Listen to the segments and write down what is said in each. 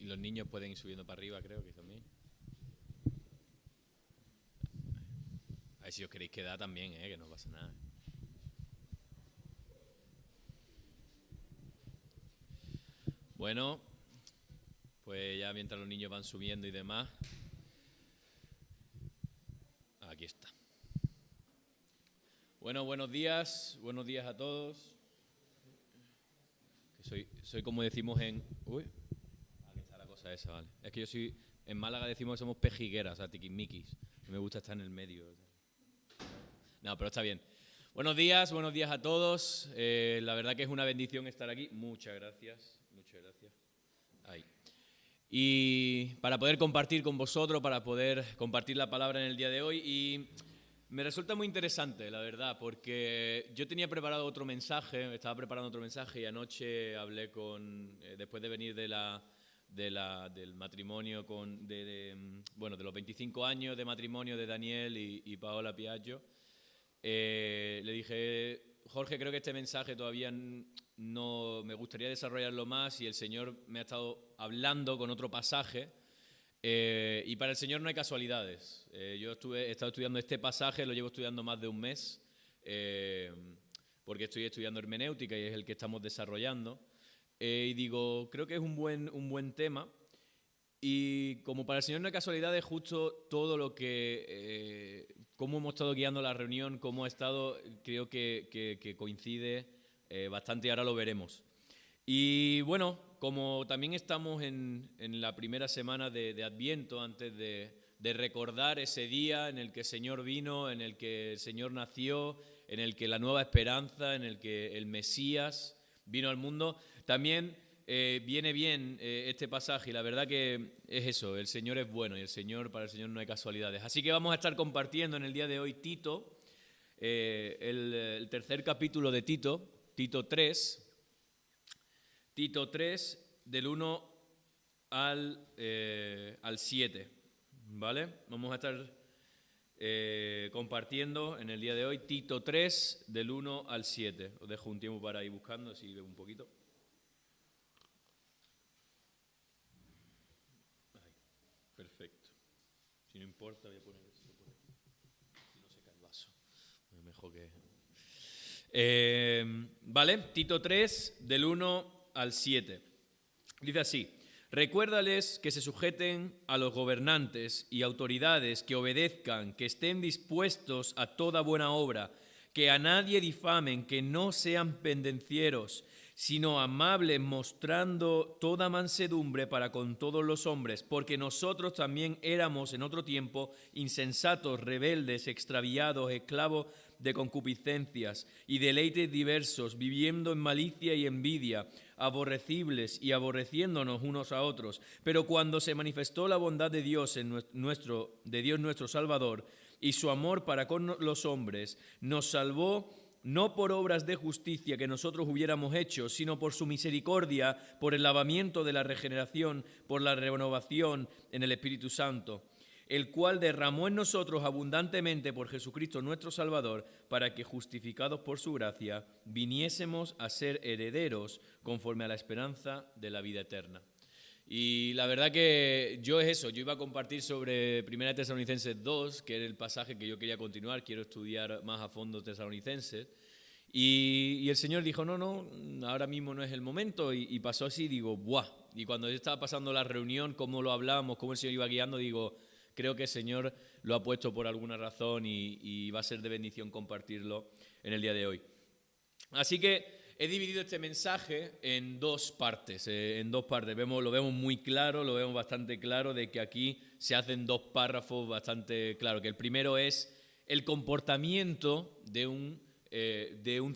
los niños pueden ir subiendo para arriba, creo que también. A ver si os queréis quedar también, que no pasa nada. Bueno, pues ya mientras los niños van subiendo y demás. Aquí está. Bueno, buenos días a todos. Soy como decimos en... Uy, aquí está la cosa esa, vale. Es que yo soy... En Málaga decimos que somos pejigueras, o sea, tiquismiquis. Me gusta estar en el medio. No, pero está bien. Buenos días a todos. La verdad que es una bendición estar aquí. Muchas gracias. Ahí. Y para poder compartir con vosotros, para poder compartir la palabra en el día de hoy. Y me resulta muy interesante, la verdad, porque yo tenía preparado otro mensaje, estaba preparando otro mensaje y anoche hablé con, después de venir del matrimonio, de los 25 años de matrimonio de Daniel y Paola Piaggio, le dije, Jorge, creo que este mensaje todavía no me gustaría desarrollarlo más y el Señor me ha estado hablando con otro pasaje. Y para el Señor no hay casualidades. Yo he estado estudiando este pasaje, lo llevo estudiando más de un mes, porque estoy estudiando hermenéutica y es el que estamos desarrollando. Y digo, creo que es un buen tema. Y como para el Señor no hay casualidades, justo todo lo que... cómo hemos estado guiando la reunión, cómo ha estado, creo que coincide bastante y ahora lo veremos. Y bueno, como también estamos en la primera semana de Adviento, antes de recordar ese día en el que el Señor vino, en el que el Señor nació, en el que la nueva esperanza, en el que el Mesías vino al mundo, también viene bien este pasaje y la verdad que es eso, el Señor es bueno y para el Señor no hay casualidades. Así que vamos a estar compartiendo en el día de hoy Tito, el tercer capítulo de Tito 3, del 1 al 7, ¿vale? Vamos a estar compartiendo en el día de hoy Tito 3, del 1 al 7. Os dejo un tiempo para ir buscando, si veo un poquito. Ahí, perfecto. Si no importa, voy a poner esto por aquí. Si no se cae el vaso. Es mejor que... ¿Vale? Tito 3, del 1 al 7. Dice así: recuérdales que se sujeten a los gobernantes y autoridades, que obedezcan, que estén dispuestos a toda buena obra, que a nadie difamen, que no sean pendencieros, sino amables, mostrando toda mansedumbre para con todos los hombres, porque nosotros también éramos en otro tiempo insensatos, rebeldes, extraviados, esclavos de concupiscencias y deleites diversos, viviendo en malicia y envidia, aborrecibles y aborreciéndonos unos a otros. Pero cuando se manifestó la bondad de Dios nuestro Salvador y su amor para con los hombres, nos salvó no por obras de justicia que nosotros hubiéramos hecho, sino por su misericordia, por el lavamiento de la regeneración, por la renovación en el Espíritu Santo, el cual derramó en nosotros abundantemente por Jesucristo nuestro Salvador, para que, justificados por su gracia, viniésemos a ser herederos conforme a la esperanza de la vida eterna. Y la verdad que yo iba a compartir sobre 1 Tesalonicenses 2, que era el pasaje que yo quería continuar, quiero estudiar más a fondo Tesalonicenses, y el Señor dijo, no, ahora mismo no es el momento, y pasó así, digo, ¡buah! Y cuando yo estaba pasando la reunión, cómo lo hablábamos, cómo el Señor iba guiando, digo, creo que el Señor lo ha puesto por alguna razón y va a ser de bendición compartirlo en el día de hoy. Así que he dividido este mensaje en dos partes. Lo vemos muy claro, lo vemos bastante claro de que aquí se hacen dos párrafos bastante claros. Que el primero es el comportamiento de un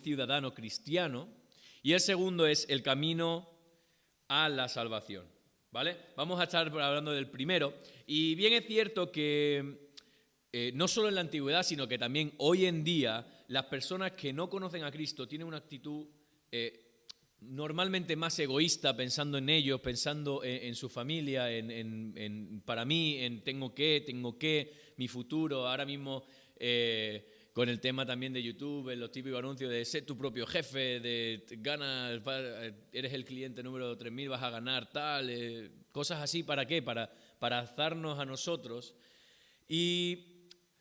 ciudadano cristiano y el segundo es el camino a la salvación. ¿Vale? Vamos a estar hablando del primero. Y bien es cierto que no solo en la antigüedad, sino que también hoy en día las personas que no conocen a Cristo tienen una actitud normalmente más egoísta, pensando en ellos, pensando en su familia, para mí, en tengo que, mi futuro. Ahora mismo con el tema también de YouTube, en los típicos anuncios de ser tu propio jefe, de ganas, eres el cliente número 3000, vas a ganar tal, Cosas así, ¿para qué? Para alzarnos a nosotros. Y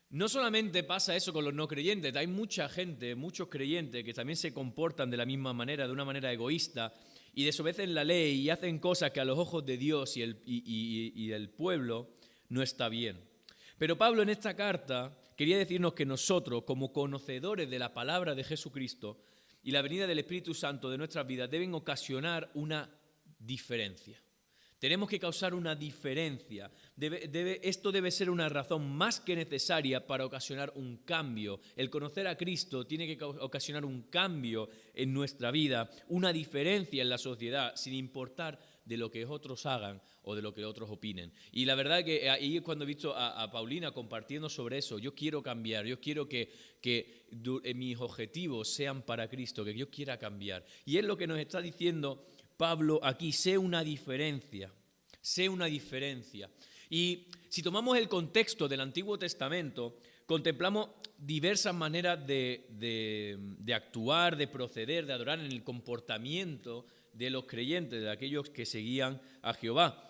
no solamente pasa eso con los no creyentes, hay mucha gente, muchos creyentes que también se comportan de la misma manera, de una manera egoísta, y desobedecen la ley y hacen cosas que a los ojos de Dios y del pueblo no está bien. Pero Pablo en esta carta quería decirnos que nosotros, como conocedores de la palabra de Jesucristo y la venida del Espíritu Santo de nuestras vidas, deben ocasionar una diferencia. Tenemos que causar una diferencia. Esto debe ser una razón más que necesaria para ocasionar un cambio. El conocer a Cristo tiene que ocasionar un cambio en nuestra vida, una diferencia en la sociedad, sin importar de lo que otros hagan o de lo que otros opinen. Y la verdad que ahí es cuando he visto a Paulina compartiendo sobre eso. Yo quiero cambiar, yo quiero que mis objetivos sean para Cristo, que yo quiera cambiar. Y es lo que nos está diciendo Pablo aquí, sé una diferencia. Y si tomamos el contexto del Antiguo Testamento, contemplamos diversas maneras de actuar, de proceder, de adorar en el comportamiento de los creyentes, de aquellos que seguían a Jehová.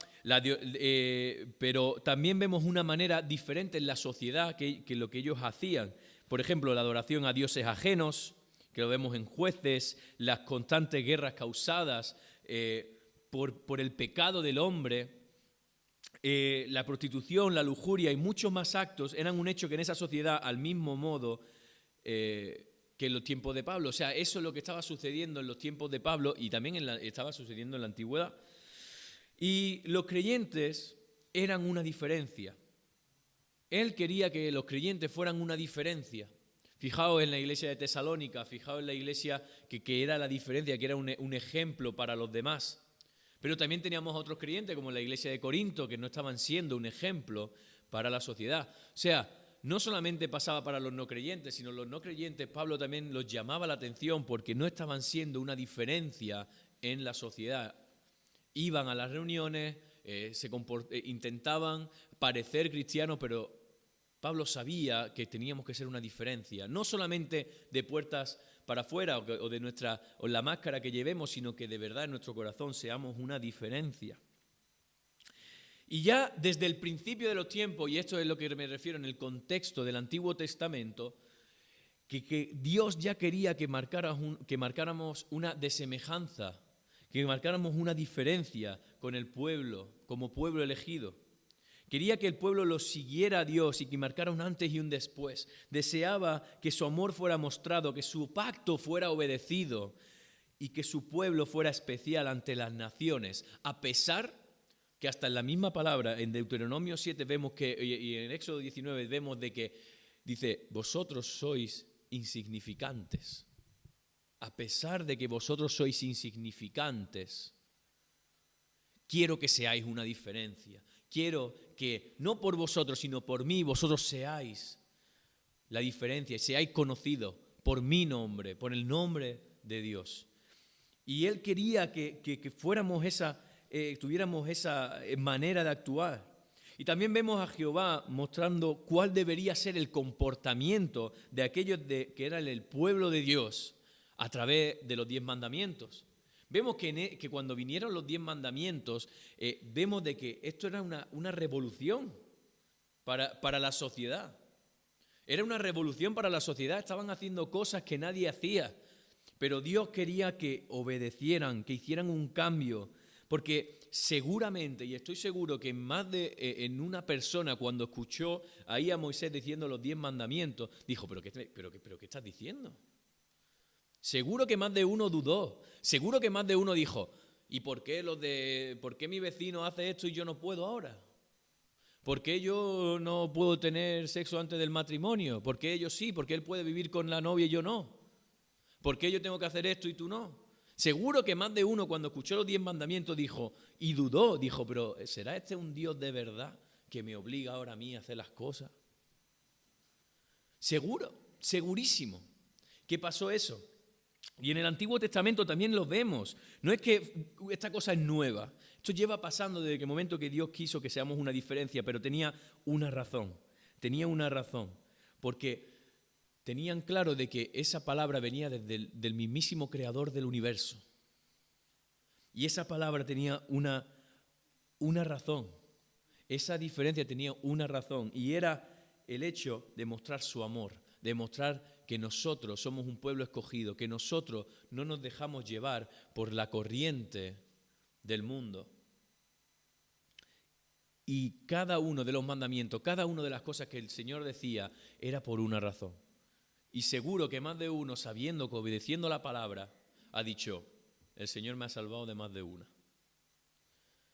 Pero también vemos una manera diferente en la sociedad que lo que ellos hacían. Por ejemplo, la adoración a dioses ajenos, que lo vemos en Jueces, las constantes guerras causadas por el pecado del hombre, la prostitución, la lujuria y muchos más actos eran un hecho que en esa sociedad, al mismo modo que en los tiempos de Pablo. O sea, eso es lo que estaba sucediendo en los tiempos de Pablo y también estaba sucediendo en la antigüedad. Y los creyentes eran una diferencia. Él quería que los creyentes fueran una diferencia. Fijaos en la iglesia de Tesalónica, fijaos en la iglesia que era la diferencia, que era un ejemplo para los demás. Pero también teníamos otros creyentes, como la iglesia de Corinto, que no estaban siendo un ejemplo para la sociedad. O sea, no solamente pasaba para los no creyentes, sino los no creyentes, Pablo también los llamaba la atención porque no estaban siendo una diferencia en la sociedad. Iban a las reuniones, intentaban parecer cristianos, pero Pablo sabía que teníamos que ser una diferencia, no solamente de puertas para afuera o la máscara que llevemos, sino que de verdad en nuestro corazón seamos una diferencia. Y ya desde el principio de los tiempos, y esto es lo que me refiero en el contexto del Antiguo Testamento, que Dios ya quería que marcáramos una desemejanza, que marcáramos una diferencia con el pueblo, como pueblo elegido. Quería que el pueblo lo siguiera a Dios y que marcara un antes y un después. Deseaba que su amor fuera mostrado, que su pacto fuera obedecido y que su pueblo fuera especial ante las naciones, a pesar que hasta en la misma palabra, en Deuteronomio 7 vemos y en Éxodo 19 vemos de que dice, vosotros sois insignificantes. A pesar de que vosotros sois insignificantes, quiero que seáis una diferencia. Quiero que no por vosotros, sino por mí, vosotros seáis la diferencia, seáis conocidos por mi nombre, por el nombre de Dios. Y Él quería que fuéramos tuviéramos esa manera de actuar. Y también vemos a Jehová mostrando cuál debería ser el comportamiento de aquellos que eran el pueblo de Dios a través de los 10 mandamientos. Vemos que cuando vinieron los 10 mandamientos, vemos de que esto era una revolución para la sociedad. Era una revolución para la sociedad, estaban haciendo cosas que nadie hacía. Pero Dios quería que obedecieran, que hicieran un cambio, porque seguramente, y estoy seguro que en una persona cuando escuchó ahí a Moisés diciendo los 10 mandamientos, dijo, ¿pero qué estás diciendo? Seguro que más de uno dudó, seguro que más de uno dijo, ¿y por qué mi vecino hace esto y yo no puedo ahora? ¿Por qué yo no puedo tener sexo antes del matrimonio? ¿Por qué ellos sí? ¿Por qué él puede vivir con la novia y yo no? ¿Por qué yo tengo que hacer esto y tú no? Seguro que más de uno cuando escuchó los 10 mandamientos dijo, y dudó, dijo, pero ¿será este un Dios de verdad que me obliga ahora a mí a hacer las cosas? Seguro, segurísimo que pasó eso. Y en el Antiguo Testamento también lo vemos. No es que esta cosa es nueva. Esto lleva pasando desde el momento que Dios quiso que seamos una diferencia, pero tenía una razón. Tenía una razón. Porque tenían claro de que esa palabra venía del mismísimo creador del universo. Y esa palabra tenía una una razón. Esa diferencia tenía una razón y era el hecho de mostrar su amor, de mostrar que nosotros somos un pueblo escogido, que nosotros no nos dejamos llevar por la corriente del mundo. Y cada uno de los mandamientos, cada una de las cosas que el Señor decía era por una razón. Y seguro que más de uno, sabiendo que obedeciendo la palabra, ha dicho, el Señor me ha salvado de más de una.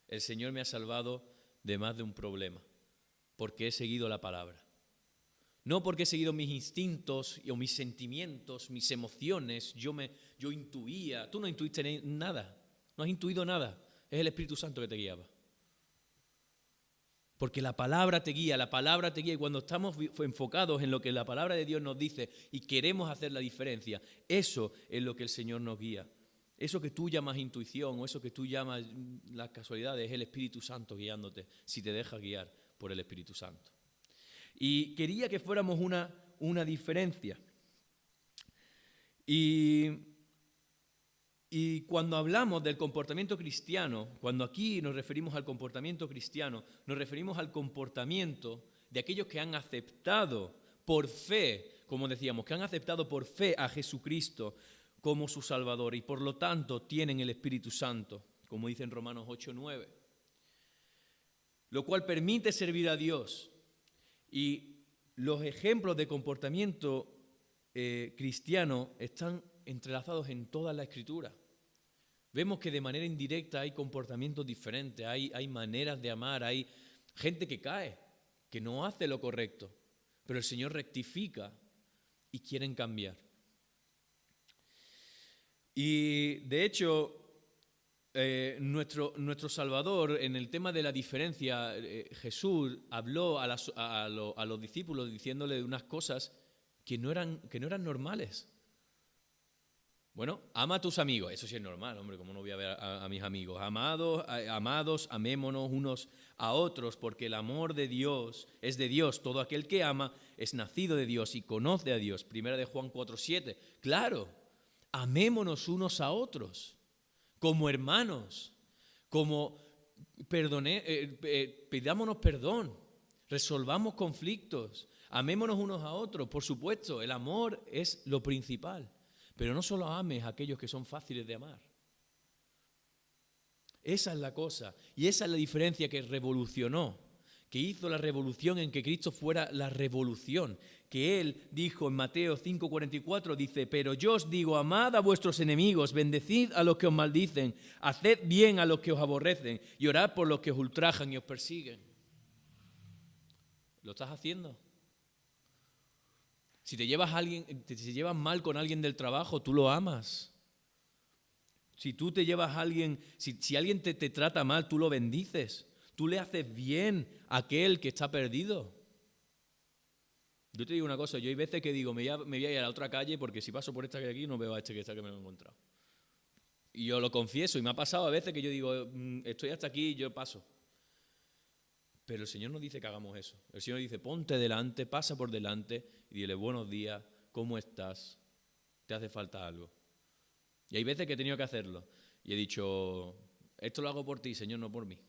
El Señor me ha salvado de más de un problema, porque he seguido la palabra. No porque he seguido mis instintos o mis sentimientos, mis emociones, yo intuía. Tú no intuiste nada, no has intuido nada. Es el Espíritu Santo que te guiaba. Porque la palabra te guía y cuando estamos enfocados en lo que la palabra de Dios nos dice y queremos hacer la diferencia, eso es lo que el Señor nos guía. Eso que tú llamas intuición o eso que tú llamas las casualidades es el Espíritu Santo guiándote, si te dejas guiar por el Espíritu Santo. Y quería que fuéramos una diferencia. Y cuando hablamos del comportamiento cristiano, cuando aquí nos referimos al comportamiento cristiano, nos referimos al comportamiento de aquellos que han aceptado por fe, como decíamos, que han aceptado por fe a Jesucristo como su Salvador y por lo tanto tienen el Espíritu Santo, como dice en Romanos 8:9, lo cual permite servir a Dios. Y los ejemplos de comportamiento cristiano están entrelazados en toda la Escritura. Vemos que de manera indirecta hay comportamientos diferentes, hay maneras de amar, hay gente que cae, que no hace lo correcto, pero el Señor rectifica y quieren cambiar. Y de hecho, nuestro Salvador, en el tema de la diferencia, Jesús habló a los discípulos diciéndole unas cosas que no eran normales. Bueno, ama a tus amigos, eso sí es normal, hombre, ¿cómo no voy a ver a mis amigos? Amados, amémonos unos a otros, porque el amor de Dios es de Dios. Todo aquel que ama es nacido de Dios y conoce a Dios. Primera de Juan 4:7. Claro, amémonos unos a otros, como hermanos, pidámonos perdón, resolvamos conflictos, amémonos unos a otros. Por supuesto, el amor es lo principal. Pero no solo ames a aquellos que son fáciles de amar. Esa es la cosa. Y esa es la diferencia que revolucionó, que hizo la revolución en que Cristo fuera la revolución. Que Él dijo en Mateo 5:44, dice, pero yo os digo, amad a vuestros enemigos, bendecid a los que os maldicen, haced bien a los que os aborrecen y orad por los que os ultrajan y os persiguen. ¿Lo estás haciendo? Si te llevas mal con alguien del trabajo, tú lo amas. Si tú te llevas a alguien, si alguien te trata mal, tú lo bendices. Tú le haces bien a aquel que está perdido. Yo te digo una cosa, yo hay veces que digo, me voy a ir a la otra calle porque si paso por esta que aquí no veo a este que está que me lo he encontrado. Y yo lo confieso y me ha pasado a veces que yo digo, estoy hasta aquí y yo paso. Pero el Señor nos dice que hagamos eso. El Señor dice, ponte delante, pasa por delante y dile, buenos días, ¿cómo estás? ¿Te hace falta algo? Y hay veces que he tenido que hacerlo. Y he dicho, esto lo hago por ti, Señor, no por mí.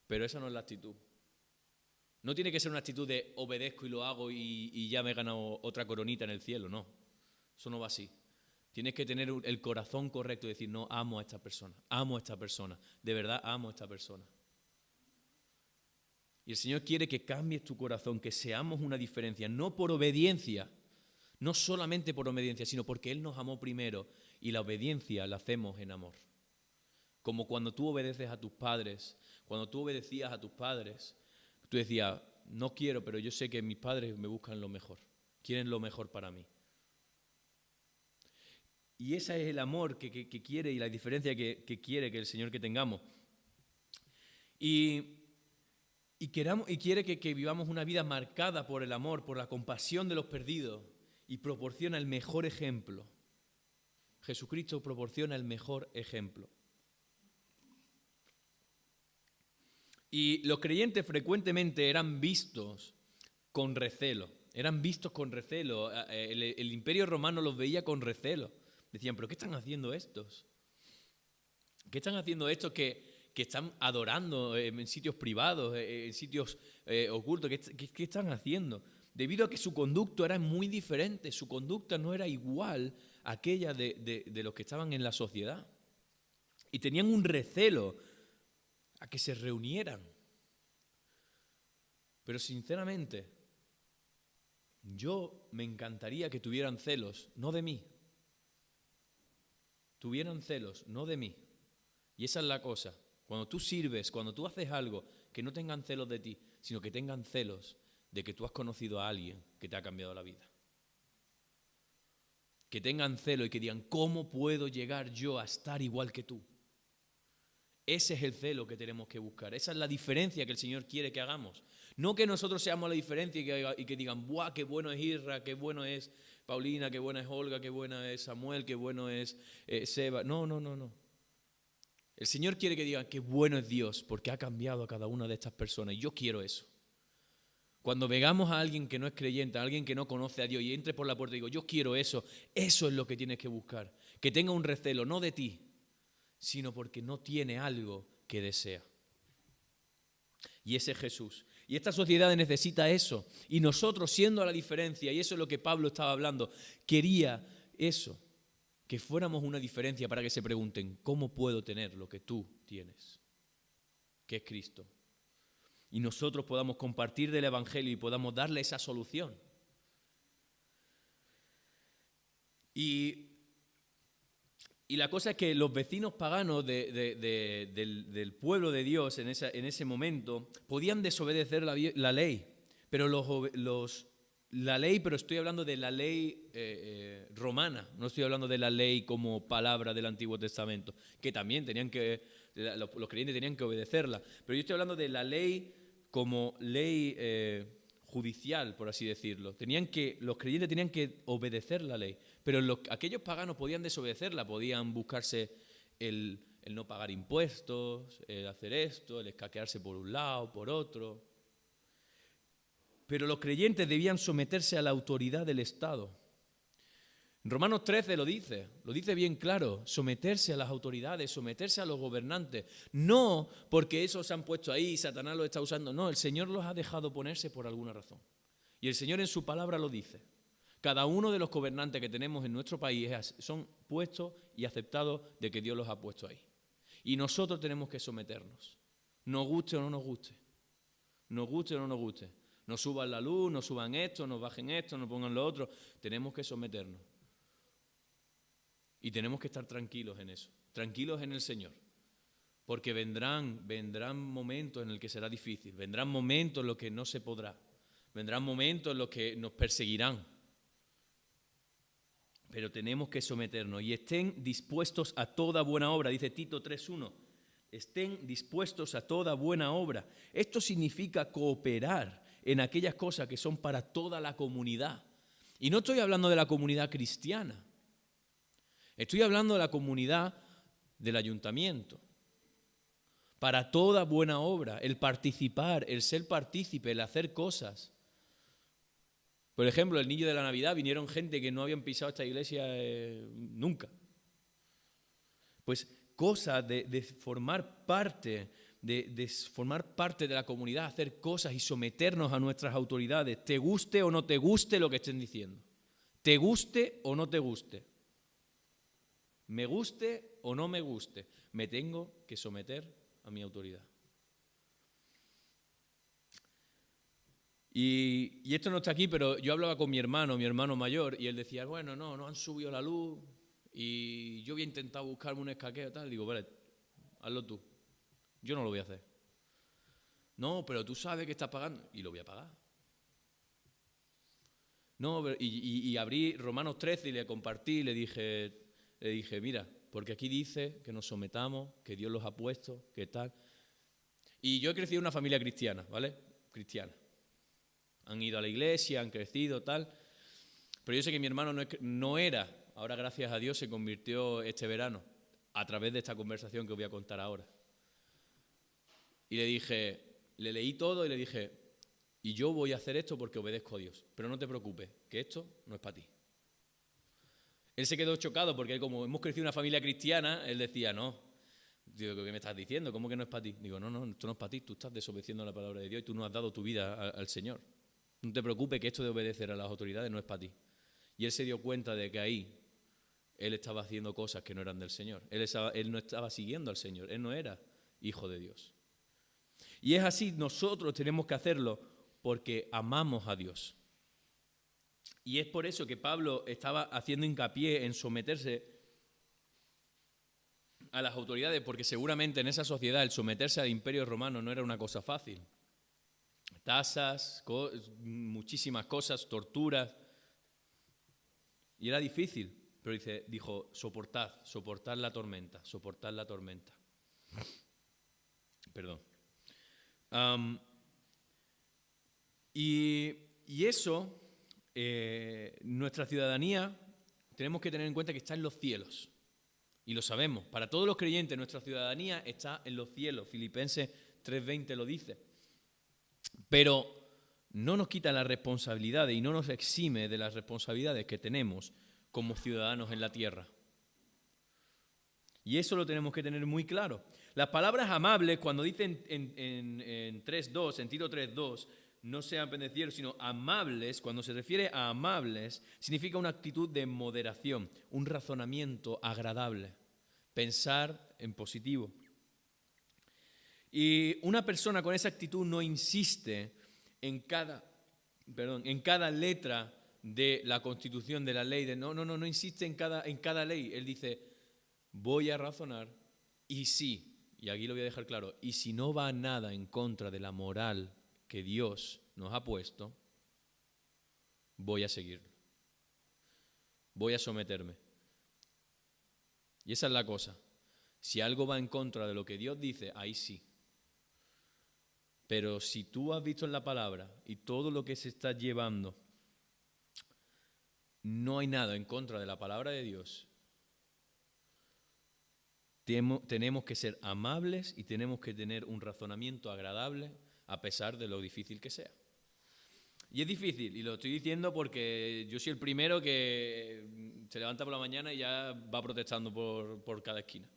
Pero esa no es la actitud. No tiene que ser una actitud de obedezco y lo hago y ya me he ganado otra coronita en el cielo, no. Eso no va así. Tienes que tener el corazón correcto y decir, no, amo a esta persona, de verdad amo a esta persona. Y el Señor quiere que cambies tu corazón, que seamos una diferencia, no por obediencia, no solamente por obediencia, sino porque Él nos amó primero y la obediencia la hacemos en amor. Como cuando tú obedeces a tus padres, cuando tú obedecías a tus padres, tú decías, no quiero, pero yo sé que mis padres me buscan lo mejor, quieren lo mejor para mí. Y ese es el amor que quiere y la diferencia que quiere que el Señor que tengamos. Y quiere que vivamos una vida marcada por el amor, por la compasión de los perdidos y proporciona el mejor ejemplo. Jesucristo proporciona el mejor ejemplo. Y los creyentes frecuentemente eran vistos con recelo. El Imperio Romano los veía con recelo. Decían, ¿pero qué están haciendo estos? ¿Qué están haciendo estos que que están adorando en sitios privados, en sitios ocultos. ¿Qué están haciendo? Debido a que su conducta era muy diferente, su conducta no era igual a aquella de los que estaban en la sociedad. Y tenían un recelo a que se reunieran. Pero sinceramente, yo me encantaría que tuvieran celos, no de mí. Tuvieran celos, no de mí. Y esa es la cosa. Cuando tú sirves, cuando tú haces algo, que no tengan celos de ti, sino que tengan celos de que tú has conocido a alguien que te ha cambiado la vida. Que tengan celos y que digan, ¿cómo puedo llegar yo a estar igual que tú? Ese es el celo que tenemos que buscar. Esa es la diferencia que el Señor quiere que hagamos. No que nosotros seamos la diferencia y que digan, ¡buah, qué bueno es Isra, qué bueno es Paulina, qué buena es Olga, qué buena es Samuel, qué bueno es Seba! No. El Señor quiere que digan, qué bueno es Dios, porque ha cambiado a cada una de estas personas. Y yo quiero eso. Cuando veamos a alguien que no es creyente, a alguien que no conoce a Dios y entre por la puerta y digo, yo quiero eso, eso es lo que tienes que buscar. Que tenga un recelo, no de ti, sino porque no tiene algo que desea. Y ese es Jesús. Y esta sociedad necesita eso. Y nosotros, siendo la diferencia, y eso es lo que Pablo estaba hablando, quería eso, que fuéramos una diferencia para que se pregunten, ¿cómo puedo tener lo que tú tienes? Que es Cristo. Y nosotros podamos compartir del Evangelio y podamos darle esa solución. Y la cosa es que los vecinos paganos del pueblo de Dios en ese momento podían desobedecer la ley, pero la ley, pero estoy hablando de la ley romana, no estoy hablando de la ley como palabra del Antiguo Testamento, que también los creyentes tenían que obedecerla, pero yo estoy hablando de la ley como ley judicial, por así decirlo. Los creyentes tenían que obedecer la ley, pero aquellos paganos podían desobedecerla, podían buscarse el no pagar impuestos, el hacer esto, el escaquearse por un lado, por otro. Pero los creyentes debían someterse a la autoridad del Estado. En Romanos 13 lo dice bien claro, someterse a las autoridades, someterse a los gobernantes. No porque esos se han puesto ahí, Satanás los está usando, no, el Señor los ha dejado ponerse por alguna razón. Y el Señor en su palabra lo dice. Cada uno de los gobernantes que tenemos en nuestro país son puestos y aceptados de que Dios los ha puesto ahí. Y nosotros tenemos que someternos, nos guste o no nos guste, nos guste o no nos guste. Nos suban la luz, nos suban esto, nos bajen esto, nos pongan lo otro. Tenemos que someternos. Y tenemos que estar tranquilos en eso, tranquilos en el Señor. Porque vendrán momentos en los que será difícil, vendrán momentos en los que no se podrá, vendrán momentos en los que nos perseguirán. Pero tenemos que someternos y estén dispuestos a toda buena obra, dice Tito 3:1. Estén dispuestos a toda buena obra. Esto significa cooperar en aquellas cosas que son para toda la comunidad. Y no estoy hablando de la comunidad cristiana. Estoy hablando de la comunidad del ayuntamiento. Para toda buena obra, el participar, el ser partícipe, el hacer cosas. Por ejemplo, el niño de la Navidad, vinieron gente que no habían pisado esta iglesia nunca. Pues cosas de formar parte, de formar parte de la comunidad, hacer cosas y someternos a nuestras autoridades, te guste o no te guste lo que estén diciendo. Te guste o no te guste. Me guste o no me guste, me tengo que someter a mi autoridad. Y esto no está aquí, pero yo hablaba con mi hermano mayor, y él decía, bueno, no han subido la luz, y yo había intentado buscarme un escaqueo, tal. Digo, vale, hazlo tú, yo no lo voy a hacer. No, pero tú sabes que estás pagando, y lo voy a pagar. No, y abrí Romanos 13 y le compartí, le dije, mira, porque aquí dice que nos sometamos, que Dios los ha puesto, que tal. Y yo he crecido en una familia cristiana, ¿vale? Cristiana. Han ido a la iglesia, han crecido, tal. Pero yo sé que mi hermano no era, ahora gracias a Dios se convirtió este verano, a través de esta conversación que os voy a contar ahora. Y le leí todo y le dije, y yo voy a hacer esto porque obedezco a Dios, pero no te preocupes, que esto no es para ti. Él se quedó chocado porque como hemos crecido en una familia cristiana, él decía, no, Digo, ¿qué me estás diciendo? ¿Cómo que no es para ti? Digo, no, esto no es para ti, tú estás desobedeciendo la palabra de Dios y tú no has dado tu vida al Señor. No te preocupes que esto de obedecer a las autoridades no es para ti. Y él se dio cuenta de que ahí él estaba haciendo cosas que no eran del Señor. Él no estaba siguiendo al Señor, él no era hijo de Dios. Y es así, nosotros tenemos que hacerlo porque amamos a Dios. Y es por eso que Pablo estaba haciendo hincapié en someterse a las autoridades, porque seguramente en esa sociedad el someterse al imperio romano no era una cosa fácil. Tasas, muchísimas cosas, torturas, y era difícil, pero dijo, soportad la tormenta, Perdón. Y eso, nuestra ciudadanía, tenemos que tener en cuenta que está en los cielos. Y lo sabemos. Para todos los creyentes, nuestra ciudadanía está en los cielos. Filipenses 3:20 lo dice. Pero no nos quita las responsabilidades y no nos exime de las responsabilidades que tenemos como ciudadanos en la tierra. Y eso lo tenemos que tener muy claro. Las palabras amables, cuando dicen en 3:2, en Tito 3:2, no sean pendencieros, sino amables, cuando se refiere a amables, significa una actitud de moderación, un razonamiento agradable, pensar en positivo. Y una persona con esa actitud no insiste en cada letra de la Constitución, de la ley, no insiste en cada ley. Él dice, voy a razonar y sí, y aquí lo voy a dejar claro, y si no va nada en contra de la moral que Dios nos ha puesto, voy a seguirlo. Voy a someterme. Y esa es la cosa. Si algo va en contra de lo que Dios dice, ahí sí. Pero si tú has visto en la palabra y todo lo que se está llevando, no hay nada en contra de la palabra de Dios, tenemos que ser amables y tenemos que tener un razonamiento agradable a pesar de lo difícil que sea. Y es difícil, y lo estoy diciendo porque yo soy el primero que se levanta por la mañana y ya va protestando por cada esquina.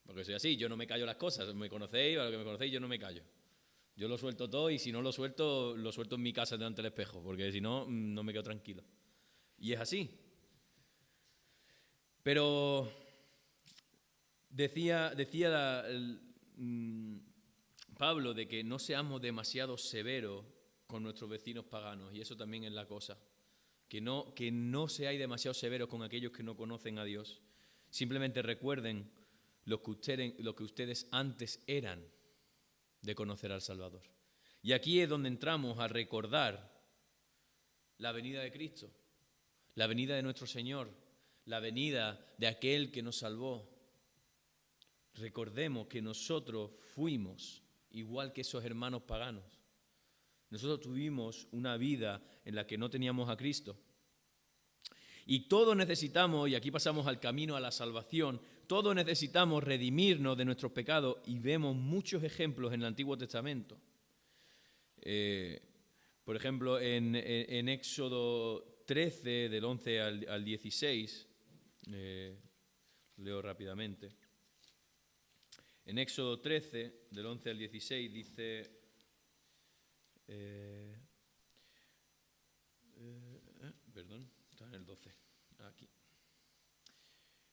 Porque soy así, yo no me callo las cosas, me conocéis, a lo que me conocéis, yo no me callo. Yo lo suelto todo y si no lo suelto en mi casa delante del espejo, porque si no, no me quedo tranquilo. Y es así. Pero decía Pablo de que no seamos demasiado severos con nuestros vecinos paganos, y eso también es la cosa. Que no seáis demasiado severos con aquellos que no conocen a Dios. Simplemente recuerden lo que ustedes antes eran de conocer al Salvador. Y aquí es donde entramos a recordar la venida de Cristo, la venida de nuestro Señor, la venida de aquel que nos salvó. Recordemos que nosotros fuimos igual que esos hermanos paganos. Nosotros tuvimos una vida en la que no teníamos a Cristo. Y todos necesitamos, y aquí pasamos al camino a la salvación, todos necesitamos redimirnos de nuestros pecados y vemos muchos ejemplos en el Antiguo Testamento. Por ejemplo, en Éxodo 13, del 11 al 16, leo rápidamente. En Éxodo 13, del 11 al 16, dice... perdón, está en el 12, aquí.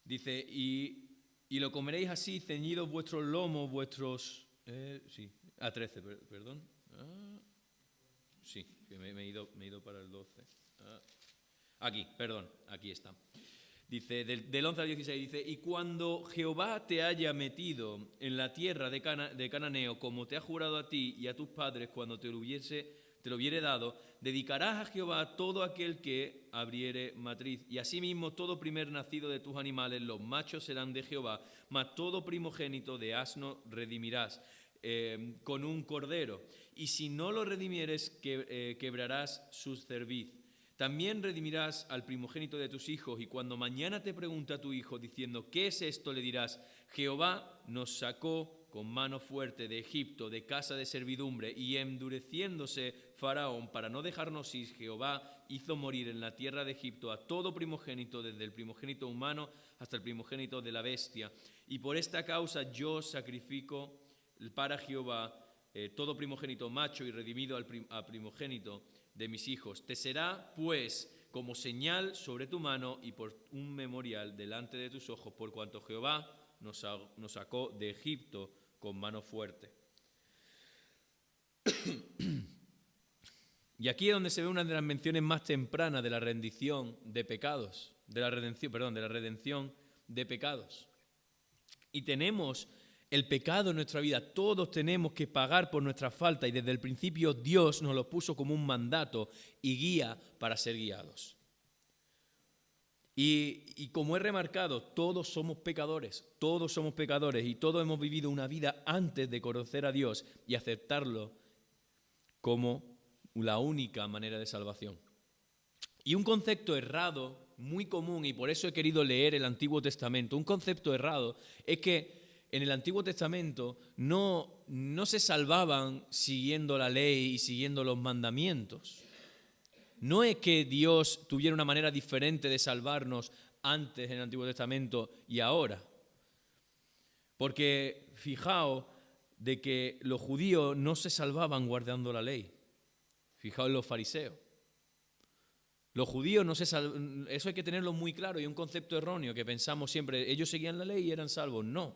Dice, y lo comeréis así, ceñidos vuestros lomos, vuestros... 13, perdón. Sí, que me he ido para el 12. Aquí está. Dice, del 11 al 16, dice, y cuando Jehová te haya metido en la tierra de Cananeo, como te ha jurado a ti y a tus padres cuando te lo hubiere dado, dedicarás a Jehová todo aquel que abriere matriz. Y asimismo todo primer nacido de tus animales, los machos serán de Jehová, mas todo primogénito de asno redimirás con un cordero. Y si no lo redimieres, quebrarás su cerviz. También redimirás al primogénito de tus hijos, y cuando mañana te pregunte a tu hijo diciendo, ¿qué es esto?, le dirás, Jehová nos sacó con mano fuerte de Egipto, de casa de servidumbre, y endureciéndose Faraón para no dejarnos ir, Jehová hizo morir en la tierra de Egipto a todo primogénito, desde el primogénito humano hasta el primogénito de la bestia. Y por esta causa yo sacrifico para Jehová todo primogénito macho y redimido a primogénito de mis hijos. Te será, pues, como señal sobre tu mano y por un memorial delante de tus ojos, por cuanto Jehová nos sacó de Egipto con mano fuerte. Y aquí es donde se ve una de las menciones más tempranas de la rendición de pecados, de la redención de pecados. Y tenemos el pecado en nuestra vida, todos tenemos que pagar por nuestra falta y desde el principio Dios nos lo puso como un mandato y guía para ser guiados. Y como he remarcado, todos somos pecadores y todos hemos vivido una vida antes de conocer a Dios y aceptarlo como la única manera de salvación. Y un concepto errado, muy común, y por eso he querido leer el Antiguo Testamento, un concepto errado es que en el Antiguo Testamento no se salvaban siguiendo la ley y siguiendo los mandamientos. No es que Dios tuviera una manera diferente de salvarnos antes en el Antiguo Testamento y ahora. Porque fijaos de que los judíos no se salvaban guardando la ley. Fijaos en los fariseos. Los judíos no se salvaban, eso hay que tenerlo muy claro, y es un concepto erróneo que pensamos siempre, ellos seguían la ley y eran salvos. No,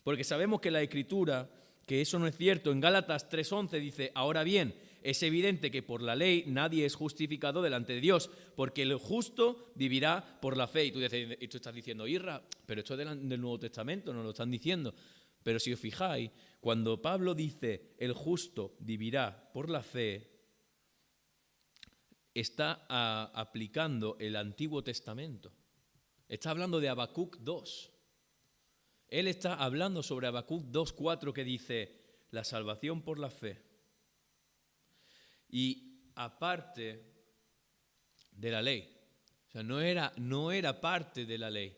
porque sabemos que la Escritura, que eso no es cierto. En Gálatas 3:11 dice, ahora bien, es evidente que por la ley nadie es justificado delante de Dios, porque el justo vivirá por la fe. Y tú estás diciendo, Irra, pero esto es del Nuevo Testamento, nos lo están diciendo. Pero si os fijáis, cuando Pablo dice, el justo vivirá por la fe, está aplicando el Antiguo Testamento. Está hablando de Habacuc 2. Él está hablando sobre Habacuc 2:4 que dice, la salvación por la fe. Y aparte de la ley, o sea, no era parte de la ley.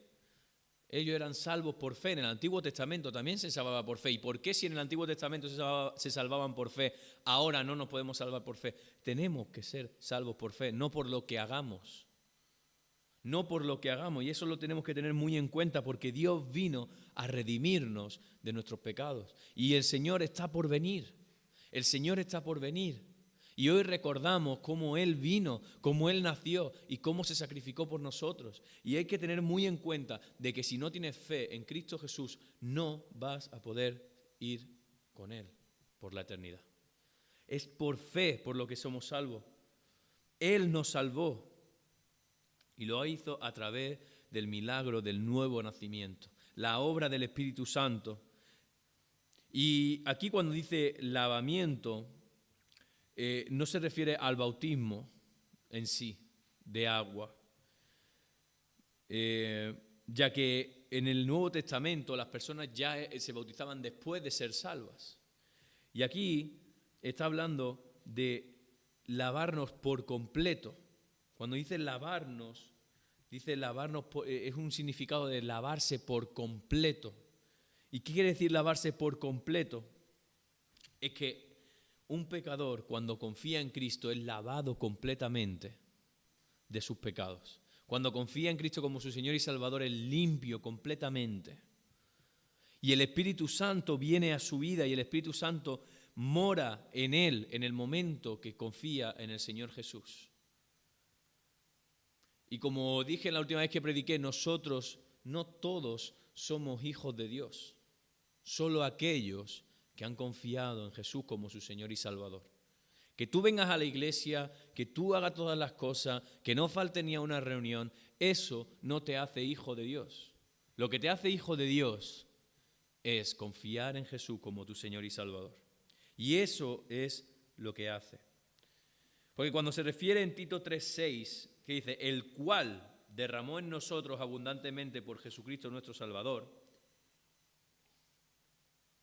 Ellos eran salvos por fe. En el Antiguo Testamento también se salvaba por fe. ¿Y por qué si en el Antiguo Testamento se salvaban por fe, ahora no nos podemos salvar por fe? Tenemos que ser salvos por fe, no por lo que hagamos. No por lo que hagamos. Y eso lo tenemos que tener muy en cuenta porque Dios vino a redimirnos de nuestros pecados. Y el Señor está por venir. El Señor está por venir. Y hoy recordamos cómo Él vino, cómo Él nació y cómo se sacrificó por nosotros. Y hay que tener muy en cuenta de que si no tienes fe en Cristo Jesús, no vas a poder ir con Él por la eternidad. Es por fe por lo que somos salvos. Él nos salvó y lo hizo a través del milagro del nuevo nacimiento, la obra del Espíritu Santo. Y aquí cuando dice lavamiento, no se refiere al bautismo en sí, de agua, ya que en el Nuevo Testamento las personas ya se bautizaban después de ser salvas. Y aquí está hablando de lavarnos por completo. Cuando dice lavarnos es un significado de lavarse por completo. ¿Y qué quiere decir lavarse por completo? Es que un pecador, cuando confía en Cristo, es lavado completamente de sus pecados. Cuando confía en Cristo como su Señor y Salvador, es limpio completamente. Y el Espíritu Santo viene a su vida y el Espíritu Santo mora en él en el momento que confía en el Señor Jesús. Y como dije la última vez que prediqué, nosotros no todos somos hijos de Dios, solo aquellos que han confiado en Jesús como su Señor y Salvador. Que tú vengas a la iglesia, que tú hagas todas las cosas, que no falte ni a una reunión, eso no te hace hijo de Dios. Lo que te hace hijo de Dios es confiar en Jesús como tu Señor y Salvador. Y eso es lo que hace. Porque cuando se refiere en Tito 3:6, que dice, el cual derramó en nosotros abundantemente por Jesucristo nuestro Salvador,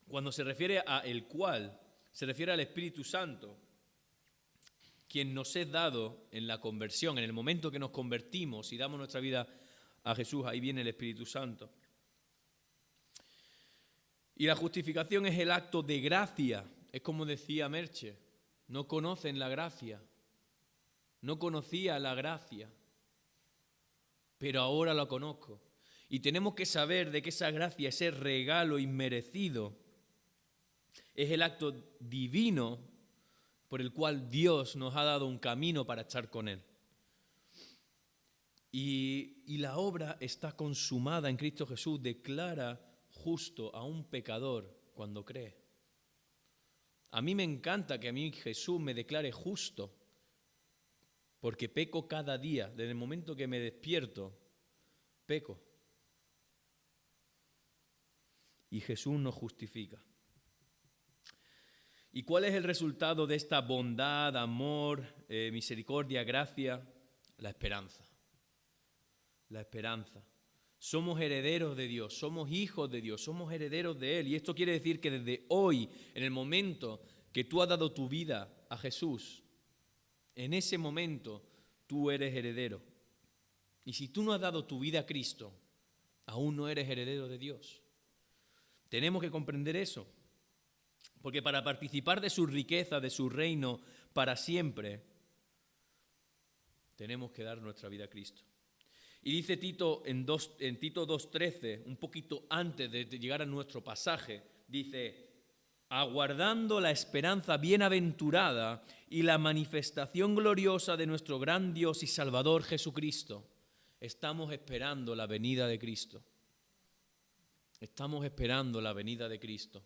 cuando se refiere a el cual, se refiere al Espíritu Santo, quien nos es dado en la conversión, en el momento que nos convertimos y damos nuestra vida a Jesús, ahí viene el Espíritu Santo. Y la justificación es el acto de gracia, es como decía Merche, no conocen la gracia, no conocía la gracia, pero ahora la conozco. Y tenemos que saber de que esa gracia, ese regalo inmerecido, es el acto divino por el cual Dios nos ha dado un camino para estar con Él. Y la obra está consumada en Cristo Jesús, declara justo a un pecador cuando cree. A mí me encanta que a mí Jesús me declare justo, porque peco cada día, desde el momento que me despierto, peco. Y Jesús nos justifica. ¿Y cuál es el resultado de esta bondad, amor, misericordia, gracia? La esperanza. La esperanza. Somos herederos de Dios, somos hijos de Dios, somos herederos de Él. Y esto quiere decir que desde hoy, en el momento que tú has dado tu vida a Jesús, en ese momento tú eres heredero. Y si tú no has dado tu vida a Cristo, aún no eres heredero de Dios. Tenemos que comprender eso. Porque para participar de su riqueza, de su reino para siempre, tenemos que dar nuestra vida a Cristo. Y dice Tito en Tito 2:13, un poquito antes de llegar a nuestro pasaje, dice: aguardando la esperanza bienaventurada y la manifestación gloriosa de nuestro gran Dios y Salvador Jesucristo. Estamos esperando la venida de Cristo. Estamos esperando la venida de Cristo.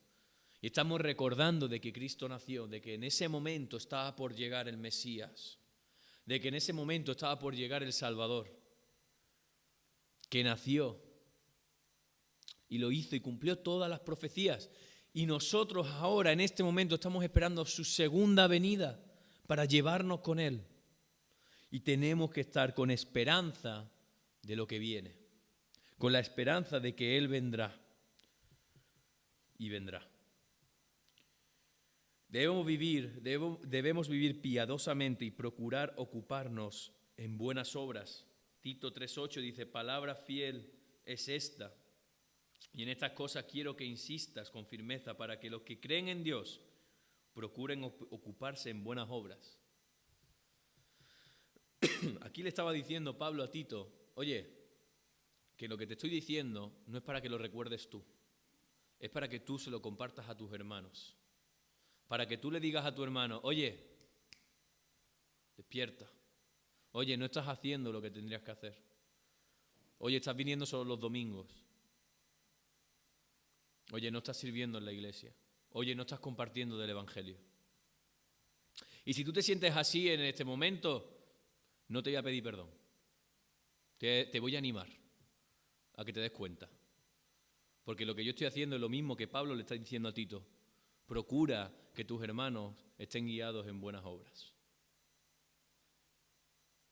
Y estamos recordando de que Cristo nació, de que en ese momento estaba por llegar el Mesías, de que en ese momento estaba por llegar el Salvador, que nació y lo hizo y cumplió todas las profecías. Y nosotros ahora, en este momento, estamos esperando su segunda venida para llevarnos con Él. Y tenemos que estar con esperanza de lo que viene, con la esperanza de que Él vendrá y vendrá. Debemos vivir piadosamente y procurar ocuparnos en buenas obras. Tito 3:8 dice: palabra fiel es esta, y en estas cosas quiero que insistas con firmeza para que los que creen en Dios procuren ocuparse en buenas obras. Aquí le estaba diciendo Pablo a Tito: oye, que lo que te estoy diciendo no es para que lo recuerdes tú, es para que tú se lo compartas a tus hermanos. Para que tú le digas a tu hermano: oye, despierta. Oye, no estás haciendo lo que tendrías que hacer. Oye, estás viniendo solo los domingos. Oye, no estás sirviendo en la iglesia. Oye, no estás compartiendo del Evangelio. Y si tú te sientes así en este momento, no te voy a pedir perdón. Te voy a animar a que te des cuenta. Porque lo que yo estoy haciendo es lo mismo que Pablo le está diciendo a Tito. Procura que tus hermanos estén guiados en buenas obras.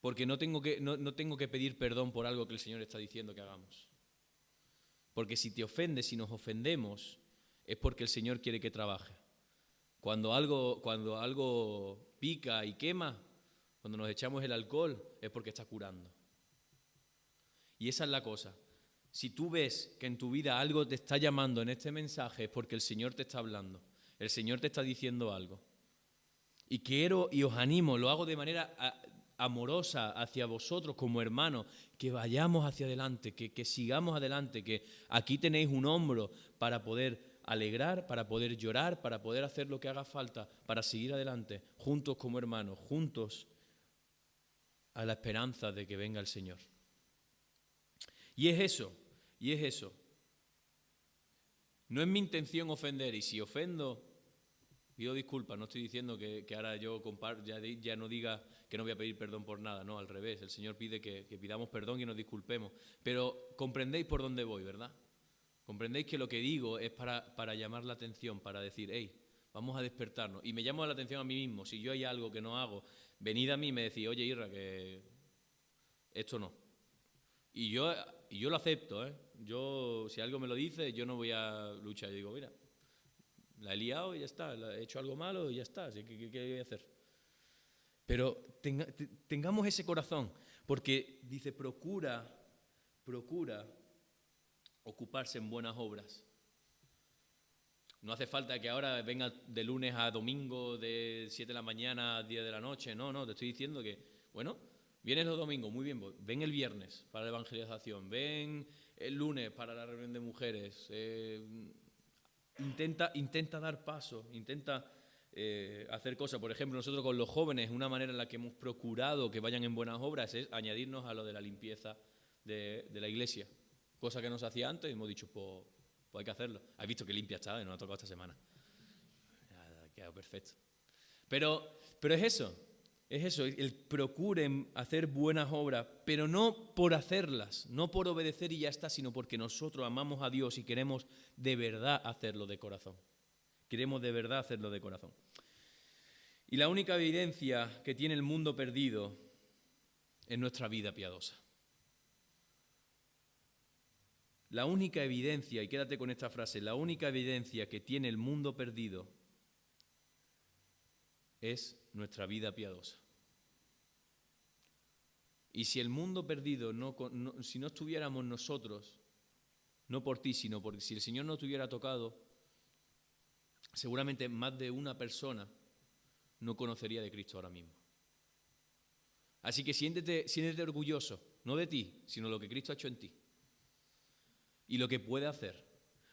Porque no tengo que pedir perdón por algo que el Señor está diciendo que hagamos. Porque si te ofendes, si nos ofendemos, es porque el Señor quiere que trabaje. Cuando algo pica y quema, cuando nos echamos el alcohol, es porque está curando. Y esa es la cosa. Si tú ves que en tu vida algo te está llamando en este mensaje, es porque el Señor te está hablando. El Señor te está diciendo algo. Y quiero y os animo, lo hago de manera amorosa hacia vosotros como hermanos, que vayamos hacia adelante, que sigamos adelante, que aquí tenéis un hombro para poder alegrar, para poder llorar, para poder hacer lo que haga falta, para seguir adelante, juntos como hermanos, juntos a la esperanza de que venga el Señor. Y es eso. No es mi intención ofender, y si ofendo, pido disculpas. No estoy diciendo que ahora yo ya no diga que no voy a pedir perdón por nada, no, al revés. El Señor pide que pidamos perdón y nos disculpemos. Pero comprendéis por dónde voy, ¿verdad? Comprendéis que lo que digo es para llamar la atención, para decir: hey, vamos a despertarnos. Y me llamo la atención a mí mismo. Si yo hay algo que no hago, venid a mí y me decís: oye, Irra, que esto no. Y yo lo acepto, ¿eh? Yo, si algo me lo dice, yo no voy a luchar. Yo digo: mira, la he liado y ya está, he hecho algo malo y ya está, así que ¿qué voy a hacer? Pero tengamos ese corazón, porque dice: procura ocuparse en buenas obras. No hace falta que ahora venga de lunes a domingo, de 7 de la mañana a 10 de la noche, no, te estoy diciendo que Bueno, vienes los domingos, muy bien, ven el viernes para la evangelización, ven el lunes para la reunión de mujeres, intenta dar pasos, intenta hacer cosas. Por ejemplo, nosotros con los jóvenes, una manera en la que hemos procurado que vayan en buenas obras es añadirnos a lo de la limpieza de la iglesia, cosa que no se hacía antes y hemos dicho, pues hay que hacerlo. Has visto que limpia está, nos ha tocado esta semana. Ha quedado perfecto. Pero es eso, el procuren hacer buenas obras, pero no por hacerlas, no por obedecer y ya está, sino porque nosotros amamos a Dios y queremos de verdad hacerlo de corazón. Queremos de verdad hacerlo de corazón. Y la única evidencia que tiene el mundo perdido es nuestra vida piadosa. La única evidencia, y quédate con esta frase, la única evidencia que tiene el mundo perdido es nuestra vida piadosa. Y si el mundo perdido, si no estuviéramos nosotros, no por ti, sino porque si el Señor no te hubiera tocado, seguramente más de una persona no conocería de Cristo ahora mismo. Así que siéntete orgulloso, no de ti, sino de lo que Cristo ha hecho en ti y lo que puede hacer.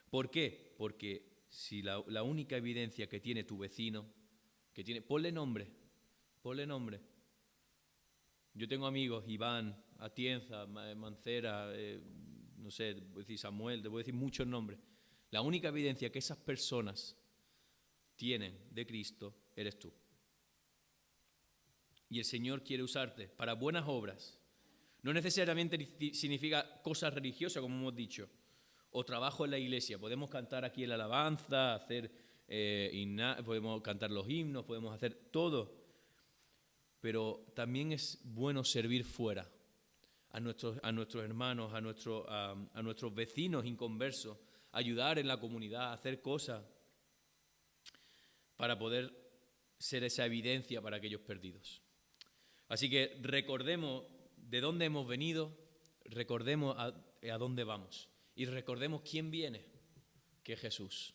¿Por qué? Porque si la única evidencia que tiene tu vecino, ponle nombre. Yo tengo amigos, Iván, Atienza, Mancera, no sé, voy a decir Samuel, te voy a decir muchos nombres. La única evidencia que esas personas tienen de Cristo eres tú. Y el Señor quiere usarte para buenas obras. No necesariamente significa cosas religiosas, como hemos dicho, o trabajo en la iglesia. Podemos cantar aquí en la alabanza, podemos cantar los himnos, podemos hacer todo. Pero también es bueno servir fuera a nuestros hermanos, a nuestros vecinos inconversos, ayudar en la comunidad, hacer cosas para poder ser esa evidencia para aquellos perdidos. Así que recordemos de dónde hemos venido, recordemos a dónde vamos y recordemos quién viene, que es Jesús.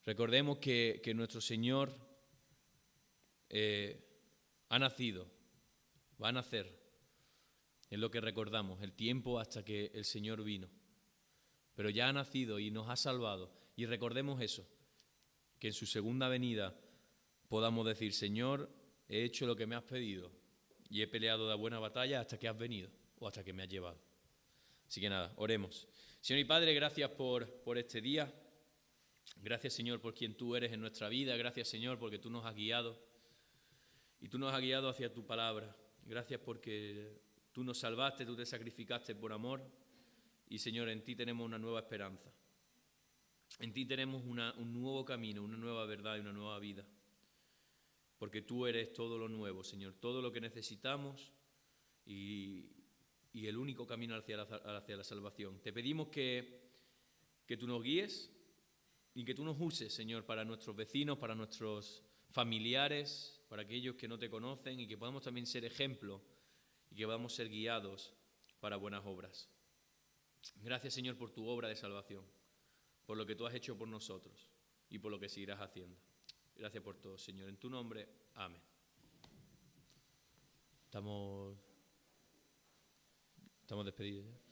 Recordemos que nuestro Señor ha nacido, va a nacer, es lo que recordamos, el tiempo hasta que el Señor vino. Pero ya ha nacido y nos ha salvado. Y recordemos eso, que en su segunda venida podamos decir, Señor, he hecho lo que me has pedido y he peleado la buena batalla hasta que has venido o hasta que me has llevado. Así que nada, oremos. Señor y Padre, gracias por este día. Gracias, Señor, por quien tú eres en nuestra vida. Gracias, Señor, porque tú nos has guiado. Y tú nos has guiado hacia tu palabra. Gracias porque tú nos salvaste, tú te sacrificaste por amor. Y, Señor, en ti tenemos una nueva esperanza. En ti tenemos un nuevo camino, una nueva verdad y una nueva vida. Porque tú eres todo lo nuevo, Señor, todo lo que necesitamos y el único camino hacia la salvación. Te pedimos que tú nos guíes y que tú nos uses, Señor, para nuestros vecinos, para nuestros familiares, para aquellos que no te conocen y que podamos también ser ejemplo y que podamos ser guiados para buenas obras. Gracias, Señor, por tu obra de salvación, por lo que tú has hecho por nosotros y por lo que seguirás haciendo. Gracias por todo, Señor. En tu nombre, amén. Estamos despedidos ya.